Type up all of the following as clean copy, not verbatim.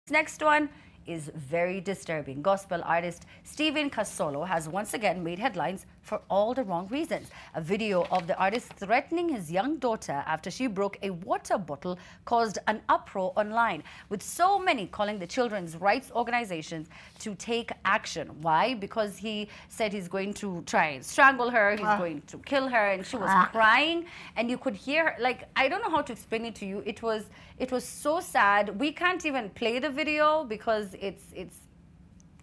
Next one is very disturbing. Gospel artist Stephen Kasolo has once again made headlines for all the wrong reasons. A video of the artist threatening his young daughter after she broke a water bottle caused an uproar online, with so many calling the children's rights organizations to take action. Why? Because he said he's going to try and strangle her, he's going to kill her, and she was crying, and you could hear her, like, I don't know how to explain it to you. It was so sad. We can't even play the video because it's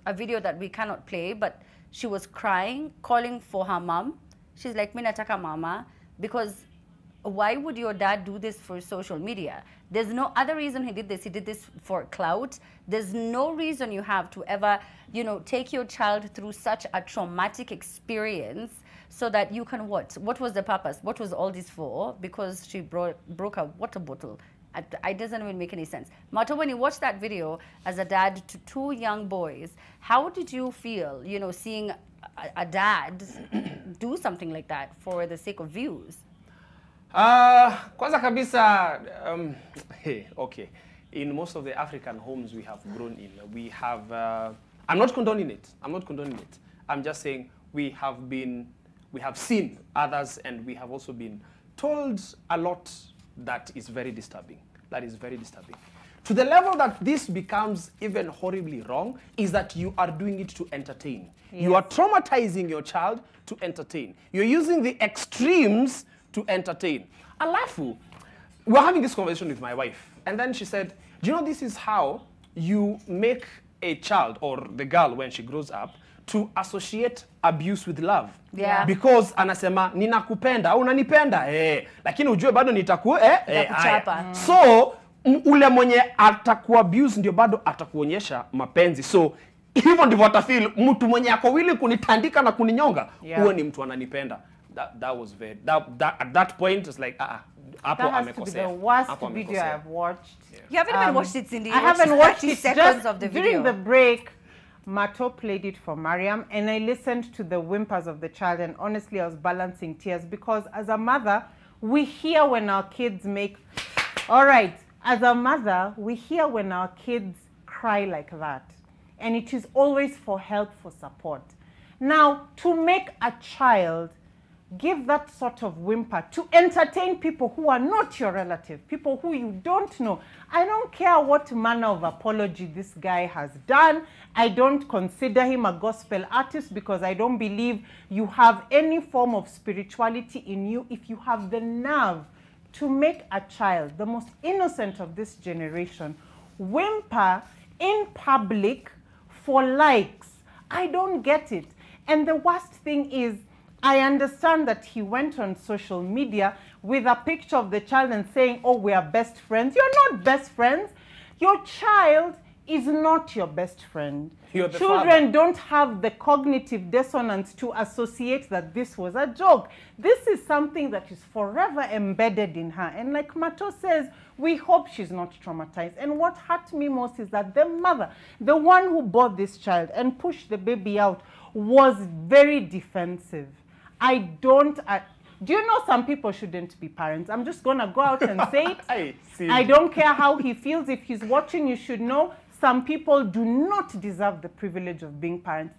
a video that we cannot play, but she was crying, calling for her mom. She's like, "Mina nataka mama," because why would your dad do this for social media? There's no other reason he did this. He did this for clout. There's no reason you have to ever, take your child through such a traumatic experience so that you can what? What was the purpose? What was all this for? Because she broke a water bottle. It doesn't even make any sense. Mato, when you watched that video as a dad to two young boys, how did you feel, seeing a dad do something like that for the sake of views? Kwanza kabisa, okay. In most of the African homes we have grown in, we have, I'm not condoning it. I'm just saying we have seen others, and we have also been told a lot that is very disturbing. To the level that this becomes even horribly wrong is that you are doing it to entertain. Yes. You are traumatizing your child to entertain. You're using the extremes to entertain. Alafu, we're having this conversation with my wife, and then she said, do you know this is how you make a child, or the girl when she grows up, to associate abuse with love? Yeah. Because anasema ninakupenda au unanipenda lakini ujue bado nitakuchapa. So ule mwenye atakuabuse ndio bado atakuonyesha mapenzi. So hivyo ndivyo atafeel mtu mwenye ako willing kunitandika na kuninyonga, huo ni mtu ananipenda. That was very at that point it's like that has to be the worst video I've watched. You haven't even watched it, Cindy. I haven't watched it. Seconds of the video. During the break, Mato played it for Mariam, and I listened to the whimpers of the child, and honestly I was balancing tears, because as a mother, we hear when our kids as a mother, we hear when our kids cry like that, and it is always for help, for support. Now, to make a child give that sort of whimper to entertain people who are not your relative, people who you don't know. I don't care what manner of apology this guy has done. I don't consider him a gospel artist, because I don't believe you have any form of spirituality in you if you have the nerve to make a child, the most innocent of this generation, whimper in public for likes. I don't get it. And the worst thing is, I understand that he went on social media with a picture of the child and saying, oh, we are best friends. You're not best friends. Your child is not your best friend. Children don't have the cognitive dissonance to associate that this was a joke. This is something that is forever embedded in her. And like Mato says, we hope she's not traumatized. And what hurt me most is that the mother, the one who bought this child and pushed the baby out, was very defensive. Do you know some people shouldn't be parents? I'm just going to go out and say it. I don't care how he feels. If he's watching, you should know some people do not deserve the privilege of being parents.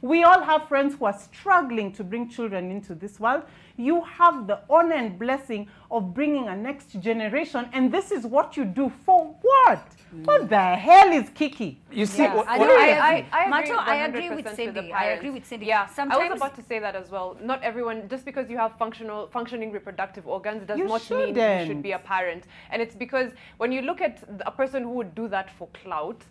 We all have friends who are struggling to bring children into this world. You have the honor and blessing of bringing a next generation, and this is what you do for what? What the hell is Kiki? You see, I agree with Cindy. Yeah, sometimes I was about to say that as well. Not everyone, just because you have functioning reproductive organs, does not mean you should be a parent. And it's because when you look at a person who would do that for clout,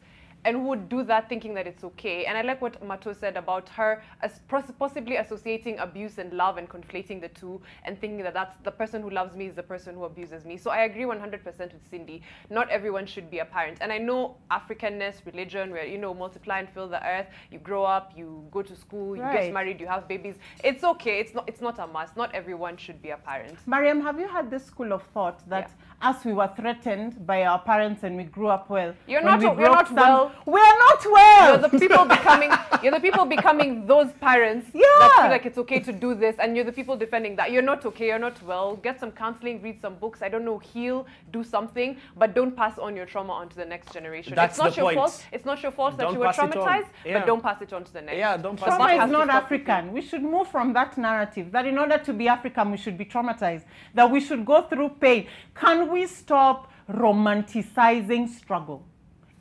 and who would do that thinking that it's okay. And I like what Mato said about her as possibly associating abuse and love and conflating the two, and thinking that that's the person who loves me is the person who abuses me. So I agree 100% with Cindy. Not everyone should be a parent. And I know Africanness, religion, where, multiply and fill the earth, you grow up, you go to school, you get married, you have babies. It's okay. It's not a must. Not everyone should be a parent. Mariam, have you had this school of thought that as we were threatened by our parents and we grew up well, we're not well. we're not well. You're the people becoming those parents that feel like it's okay to do this, and you're the people defending that. You're not okay, you're not well. Get some counseling, read some books, I don't know, heal, do something, but don't pass on your trauma onto the next generation. That's it's not the your point. fault. It's not your fault that Don't you were pass it on. traumatized, Yeah. but don't pass it on to the next. Yeah, don't pass Trauma it on. is not African. We should move from that narrative that in order to be African, we should be traumatized, that we should go through pain. Can we stop romanticizing struggle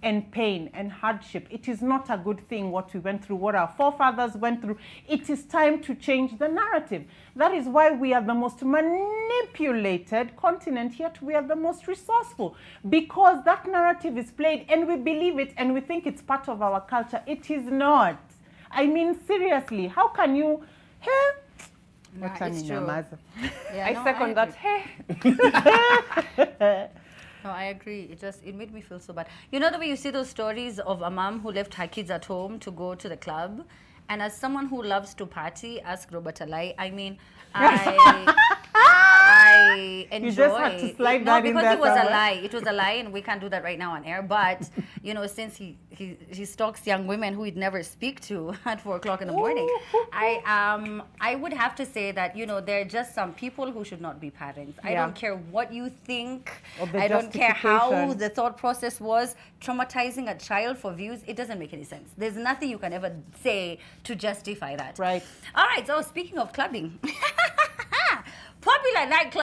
and pain and hardship? It is not a good thing what we went through, what our forefathers went through. It is time to change the narrative. That is why we are the most manipulated continent, yet we are the most resourceful, because that narrative is played and we believe it and we think it's part of our culture. It is not. I mean, seriously, how can you... Nah, it's true. Yeah, I second that. Hey. No, I agree. It made me feel so bad. You know the way you see those stories of a mom who left her kids at home to go to the club, and as someone who loves to party, ask Robert Alai. I mean, I enjoy. You just had to slide no, that in because there it was a somewhere. lie. It was a lie, and we can't do that right now on air. But you know, since he stalks young women who he'd never speak to at 4 o'clock in the morning, I would have to say that there are just some people who should not be parents. I don't care what you think. I don't care how the thought process was. Traumatizing a child for views, it doesn't make any sense. There's nothing you can ever say to justify that. Right. All right. So speaking of clubbing, popular nightclub.